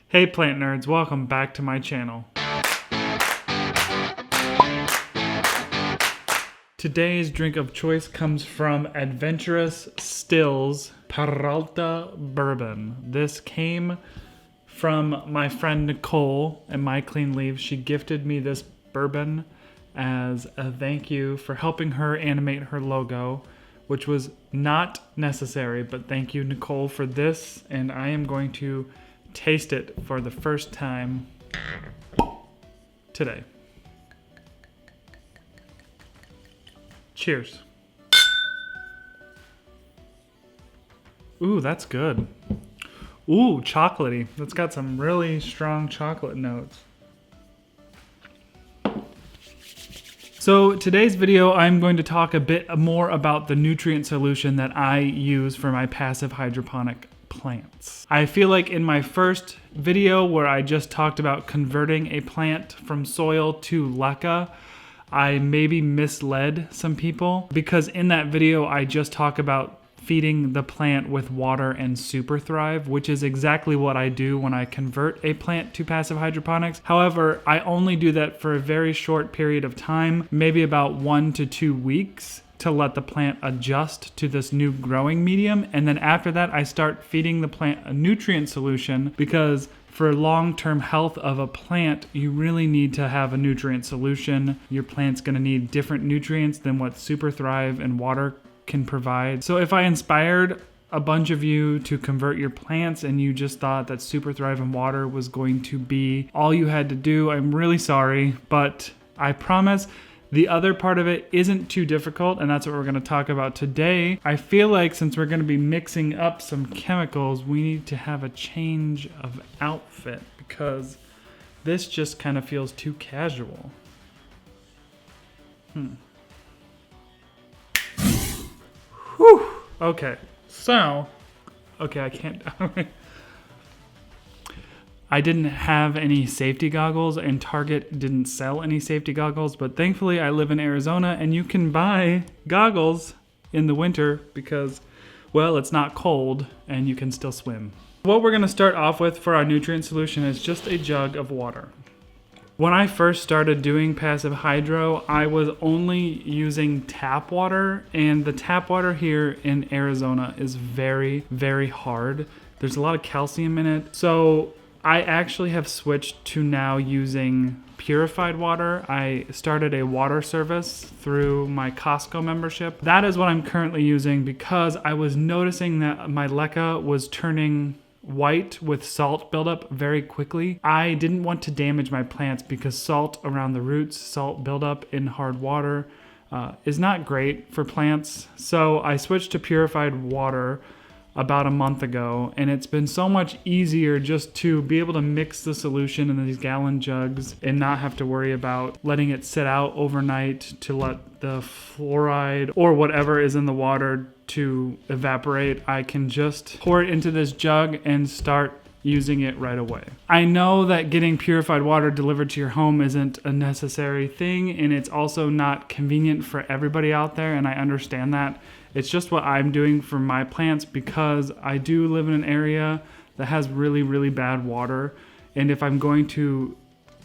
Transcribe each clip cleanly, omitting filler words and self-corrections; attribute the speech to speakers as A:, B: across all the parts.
A: Hey plant nerds, welcome back to my channel. Today's drink of choice comes from Adventurous Stills Peralta Bourbon. This came from my friend Nicole and My Clean Leaves. She gifted me this bourbon as a thank you for helping her animate her logo, which was not necessary, but thank you, Nicole, for this, and I am going to taste it for the first time today. Cheers. Ooh, that's good. Ooh, chocolatey. That's got some really strong chocolate notes. So today's video, I'm going to talk a bit more about the nutrient solution that I use for my passive hydroponic plants. I feel like in my first video where I just talked about converting a plant from soil to LECA, I maybe misled some people because in that video I just talk about feeding the plant with water and Super Thrive, which is exactly what I do when I convert a plant to passive hydroponics. However, I only do that for a very short period of time, maybe about 1 to 2 weeks, to let the plant adjust to this new growing medium. And then after that, I start feeding the plant a nutrient solution because for long-term health of a plant, you really need to have a nutrient solution. Your plant's gonna need different nutrients than what Super Thrive and water can provide. So if I inspired a bunch of you to convert your plants and you just thought that Super Thrive and water was going to be all you had to do, I'm really sorry, but I promise the other part of it isn't too difficult, and that's what we're going to talk about today. I feel like since we're going to be mixing up some chemicals, we need to have a change of outfit because this just kind of feels too casual. Whew. Okay, so, I can't. I didn't have any safety goggles and Target didn't sell any safety goggles, but thankfully I live in Arizona and you can buy goggles in the winter because, well, it's not cold and you can still swim. What we're gonna start off with for our nutrient solution is just a jug of water. When I first started doing passive hydro, I was only using tap water, and the tap water here in Arizona is very, very hard. There's a lot of calcium in it. So I actually have switched to now using purified water. I started a water service through my Costco membership. That is what I'm currently using because I was noticing that my LECA was turning white with salt buildup very quickly. I didn't want to damage my plants because salt around the roots, salt buildup in hard water is not great for plants. So I switched to purified water about a month ago, and it's been so much easier just to be able to mix the solution in these gallon jugs and not have to worry about letting it sit out overnight to let the fluoride or whatever is in the water to evaporate. I can just pour it into this jug and start using it right away. I know that getting purified water delivered to your home isn't a necessary thing, and it's also not convenient for everybody out there, and I understand that. It's just what I'm doing for my plants because I do live in an area that has really, really bad water, and if I'm going to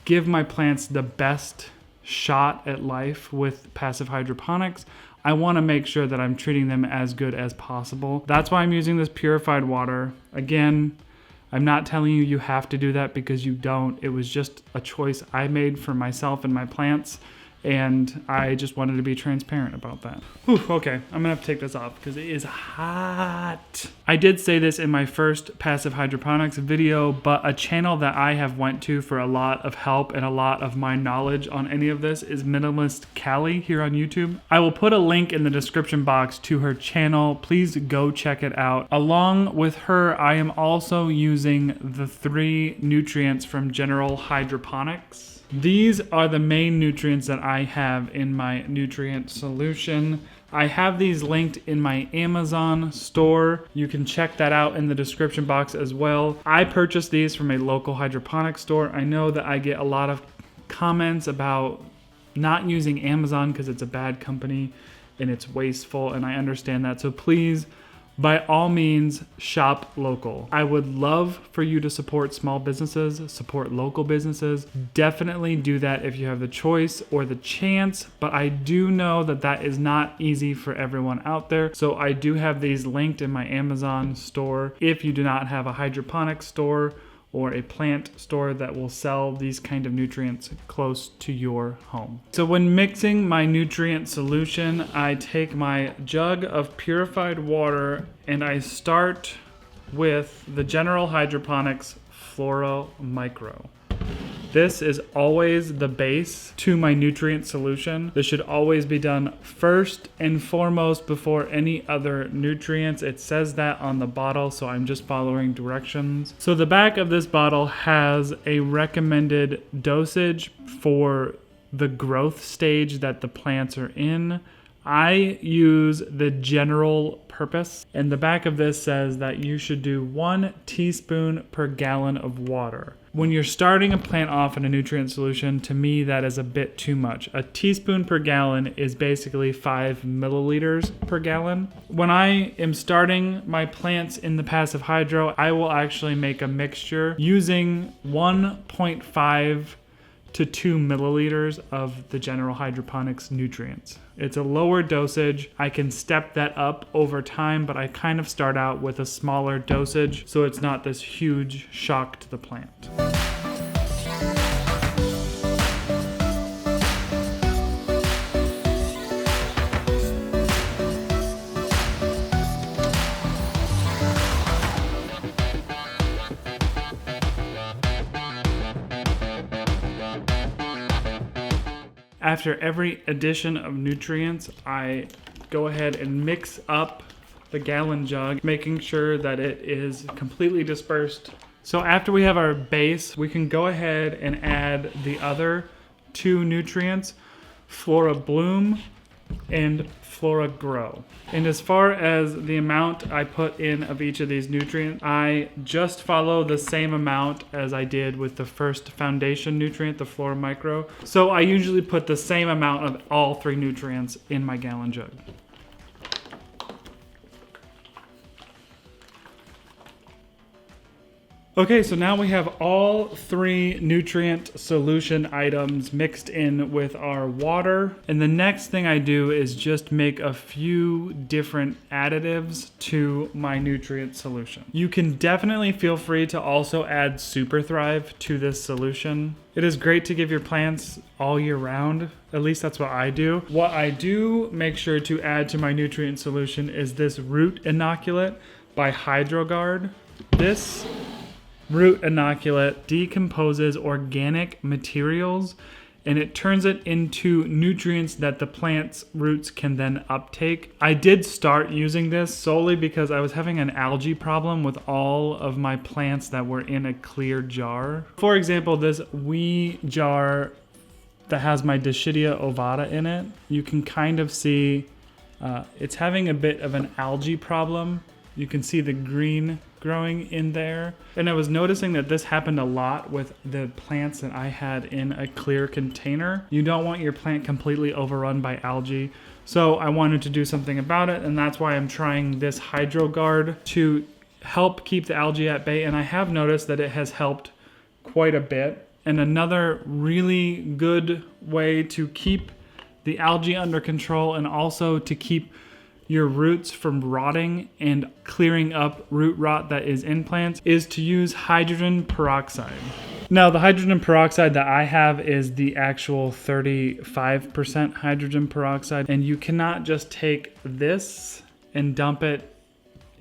A: give my plants the best shot at life with passive hydroponics, I want to make sure that I'm treating them as good as possible. That's why I'm using this purified water. Again, I'm not telling you you have to do that because you don't. It was just a choice I made for myself and my plants, and I just wanted to be transparent about that. Whew, okay, I'm gonna have to take this off because it is hot. I did say this in my first passive hydroponics video, but a channel that I have went to for a lot of help and a lot of my knowledge on any of this is Minimalist Cali here on YouTube. I will put a link in the description box to her channel. Please go check it out. Along with her, I am also using the 3 nutrients from General Hydroponics. These are the main nutrients that I have in my nutrient solution. I have these linked in my Amazon store. You can check that out in the description box as well. I purchased these from a local hydroponics store. I know that I get a lot of comments about not using Amazon because it's a bad company and it's wasteful, and I understand that. So please by all means, shop local. I would love for you to support small businesses, support local businesses. Definitely do that if you have the choice or the chance, but I do know that that is not easy for everyone out there. So I do have these linked in my Amazon store. If you do not have a hydroponics store or a plant store that will sell these kind of nutrients close to your home. So when mixing my nutrient solution, I take my jug of purified water and I start with the General Hydroponics Flora Micro. This is always the base to my nutrient solution. This should always be done first and foremost before any other nutrients. It says that on the bottle, so I'm just following directions. So the back of this bottle has a recommended dosage for the growth stage that the plants are in. I use the general purpose, and the back of this says that you should do 1 teaspoon per gallon of water. When you're starting a plant off in a nutrient solution, to me that is a bit too much. A teaspoon per gallon is basically 5 milliliters per gallon. When I am starting my plants in the passive hydro, I will actually make a mixture using 1.5 to 2 milliliters of the General Hydroponics nutrients. It's a lower dosage. I can step that up over time, but I kind of start out with a smaller dosage so it's not this huge shock to the plant. After every addition of nutrients, I go ahead and mix up the gallon jug, making sure that it is completely dispersed. So after we have our base, we can go ahead and add the other 2 nutrients, Flora Bloom and Flora Grow. And as far as the amount I put in of each of these nutrients, I just follow the same amount as I did with the first foundation nutrient, the Flora Micro. So I usually put the same amount of all 3 nutrients in my gallon jug. Okay, so now we have all 3 nutrient solution items mixed in with our water. And the next thing I do is just make a few different additives to my nutrient solution. You can definitely feel free to also add Super Thrive to this solution. It is great to give your plants all year round. At least that's what I do. What I do make sure to add to my nutrient solution is this root inoculant by HydroGuard. This root inoculant decomposes organic materials and it turns it into nutrients that the plant's roots can then uptake. I did start using this solely because I was having an algae problem with all of my plants that were in a clear jar. For example, this wee jar that has my Dischidia ovata in it, you can kind of see it's having a bit of an algae problem. You can see the green growing in there. And I was noticing that this happened a lot with the plants that I had in a clear container. You don't want your plant completely overrun by algae. So I wanted to do something about it, and that's why I'm trying this HydroGuard to help keep the algae at bay. And I have noticed that it has helped quite a bit. And another really good way to keep the algae under control and also to keep your roots from rotting and clearing up root rot that is in plants is to use hydrogen peroxide. Now, the hydrogen peroxide that I have is the actual 35% hydrogen peroxide, and you cannot just take this and dump it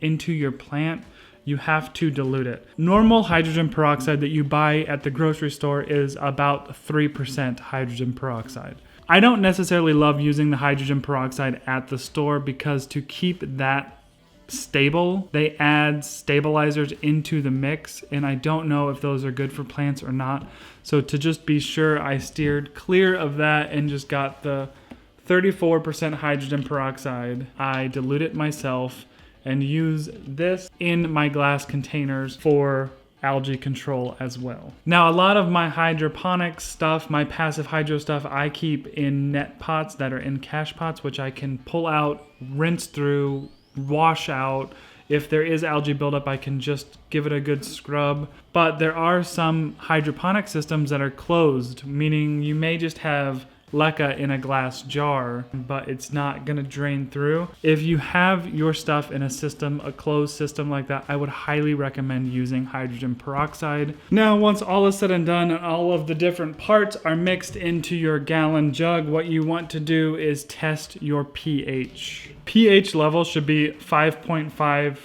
A: into your plant. You have to dilute it. Normal hydrogen peroxide that you buy at the grocery store is about 3% hydrogen peroxide. I don't necessarily love using the hydrogen peroxide at the store because to keep that stable, they add stabilizers into the mix, and I don't know if those are good for plants or not. So to just be sure, I steered clear of that and just got the 34% hydrogen peroxide. I dilute it myself and use this in my glass containers for algae control as well. Now, a lot of my hydroponics stuff, my passive hydro stuff, I keep in net pots that are in cache pots, which I can pull out, rinse through, wash out, If there is algae buildup, I can just give it a good scrub. But there are some hydroponic systems that are closed, meaning you may just have LECA in a glass jar, but it's not gonna drain through. If you have your stuff in a system, a closed system like that, I would highly recommend using hydrogen peroxide. Now, once all is said and done and all of the different parts are mixed into your gallon jug, what you want to do is test your pH. pH level should be 5.5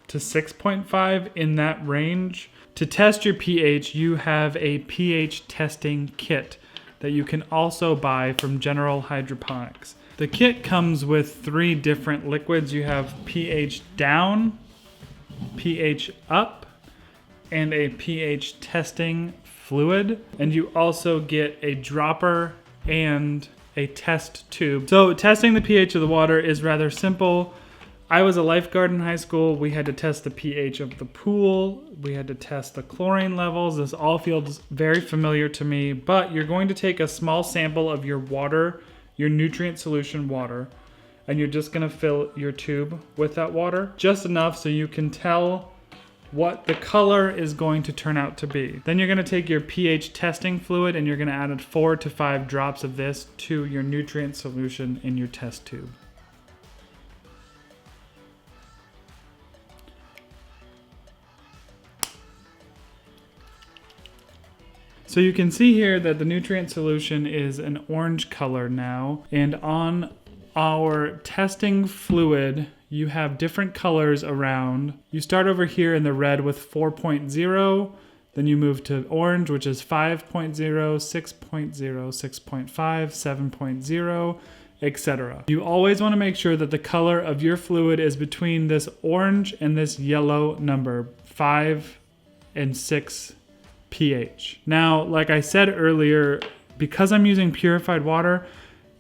A: to 6.5, in that range. To test your pH, you have a pH testing kit that you can also buy from General Hydroponics. The kit comes with 3 different liquids. You have pH down, pH up, and a pH testing fluid. And you also get a dropper and a test tube. So testing the pH of the water is rather simple. I was a lifeguard in high school. We had to test the pH of the pool. We had to test the chlorine levels. This all feels very familiar to me, but you're going to take a small sample of your water, your nutrient solution water, and you're just gonna fill your tube with that water, just enough so you can tell what the color is going to turn out to be. Then you're gonna take your pH testing fluid and you're gonna add 4 to 5 drops of this to your nutrient solution in your test tube. So you can see here that the nutrient solution is an orange color now, and on our testing fluid, you have different colors around. You start over here in the red with 4.0, then you move to orange, which is 5.0, 6.0, 6.5, 7.0, etc. You always want to make sure that the color of your fluid is between this orange and this yellow number, 5 and 6 pH. Now, like I said earlier, because I'm using purified water,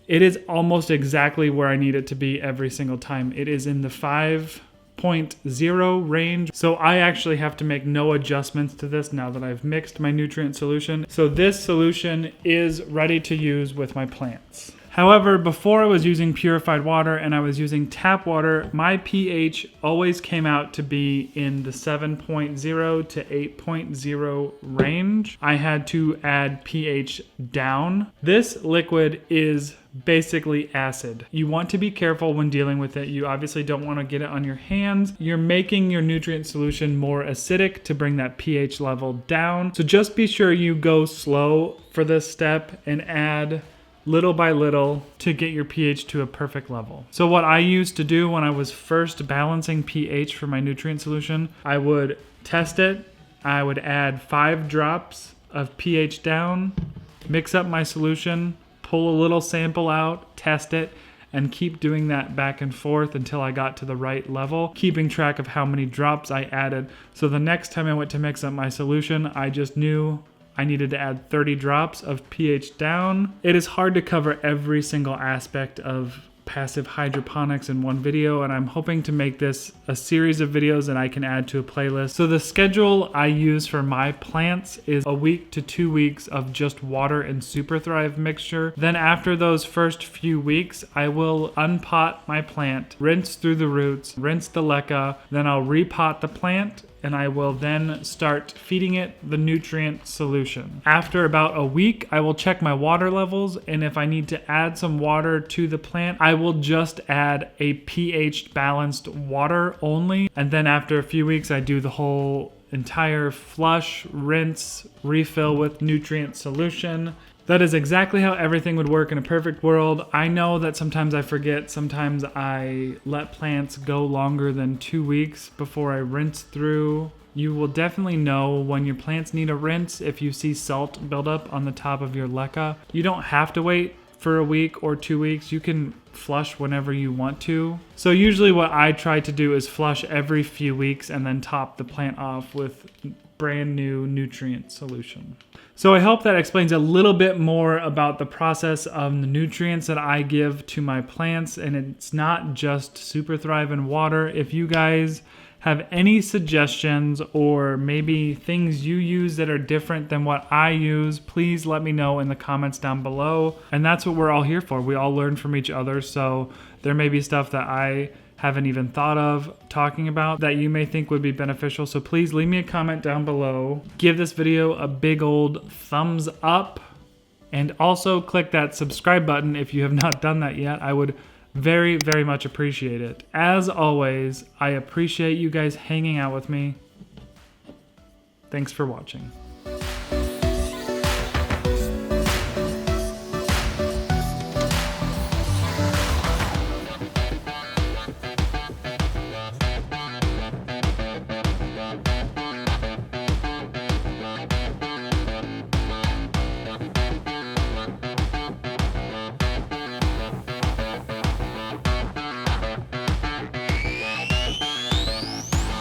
A: it is almost exactly where I need it to be every single time. It is in the 5.0 range. So I actually have to make no adjustments to this now that I've mixed my nutrient solution. So this solution is ready to use with my plants. However, before I was using purified water and I was using tap water, my pH always came out to be in the 7.0 to 8.0 range. I had to add pH down. This liquid is basically acid. You want to be careful when dealing with it. You obviously don't want to get it on your hands. You're making your nutrient solution more acidic to bring that pH level down. So just be sure you go slow for this step and add little by little to get your pH to a perfect level. So what I used to do when I was first balancing pH for my nutrient solution, I would test it. I would add 5 drops of pH down, mix up my solution, pull a little sample out, test it, and keep doing that back and forth until I got to the right level, keeping track of how many drops I added. So the next time I went to mix up my solution, I just knew I needed to add 30 drops of pH down. It is hard to cover every single aspect of passive hydroponics in one video, and I'm hoping to make this a series of videos that I can add to a playlist. So the schedule I use for my plants is a week to 2 weeks of just water and Super Thrive mixture. Then after those first few weeks, I will unpot my plant, rinse through the roots, rinse the LECA, then I'll repot the plant, and I will then start feeding it the nutrient solution. After about a week, I will check my water levels, and if I need to add some water to the plant, I will just add a pH balanced water only. And then after a few weeks, I do the whole entire flush, rinse, refill with nutrient solution. That is exactly how everything would work in a perfect world. I know that sometimes I forget, sometimes I let plants go longer than 2 weeks before I rinse through. You will definitely know when your plants need a rinse if you see salt buildup on the top of your LECA. You don't have to wait for a week or 2 weeks. You can flush whenever you want to. So usually what I try to do is flush every few weeks and then top the plant off with brand new nutrient solution. So I hope that explains a little bit more about the process of the nutrients that I give to my plants, and it's not just Super Thrive and water. If you guys have any suggestions or maybe things you use that are different than what I use, please let me know in the comments down below. And that's what we're all here for. We all learn from each other, so there may be stuff that I haven't even thought of talking about that you may think would be beneficial. So please leave me a comment down below. Give this video a big old thumbs up, and also click that subscribe button if you have not done that yet. I would very, very much appreciate it. As always, I appreciate you guys hanging out with me. Thanks for watching.